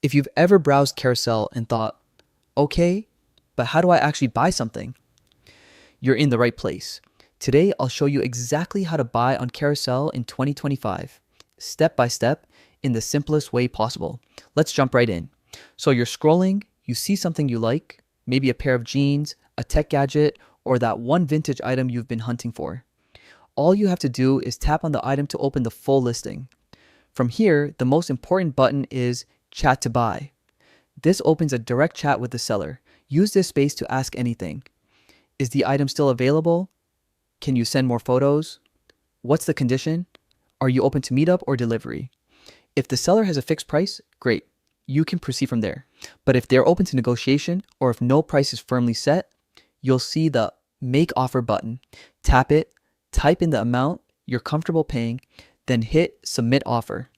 If you've ever browsed Carousell and thought, okay, but how do I actually buy something? You're in the right place. Today, I'll show you exactly how to buy on Carousell in 2025, step by step, in the simplest way possible. Let's jump right in. So you're scrolling, you see something you like, maybe a pair of jeans, a tech gadget, or that one vintage item you've been hunting for. All you have to do is tap on the item to open the full listing. From here, the most important button is Chat to Buy. This opens a direct chat with the seller. Use this space to ask anything. Is the item still available? Can you send more photos? What's the condition? Are you open to meetup or delivery? If the seller has a fixed price, great. You can proceed from there. But if they're open to negotiation or if no price is firmly set, you'll see the Make Offer button. Tap it, type in the amount you're comfortable paying, then hit Submit Offer.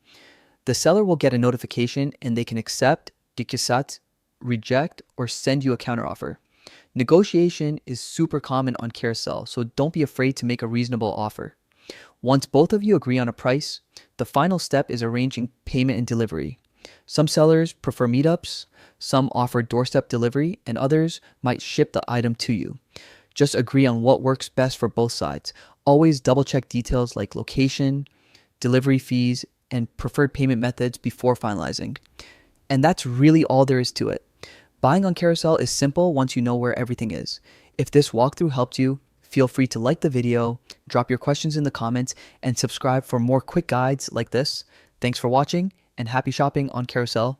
The seller will get a notification and they can accept, dikisat, reject, or send you a counteroffer. Negotiation is super common on Carousell, so don't be afraid to make a reasonable offer. Once both of you agree on a price, the final step is arranging payment and delivery. Some sellers prefer meetups, some offer doorstep delivery, and others might ship the item to you. Just agree on what works best for both sides. Always double check details like location, delivery fees, and preferred payment methods before finalizing. And that's really all there is to it. Buying on Carousell is simple once you know where everything is. If this walkthrough helped you, feel free to like the video, drop your questions in the comments, and subscribe for more quick guides like this. Thanks for watching, and happy shopping on Carousell.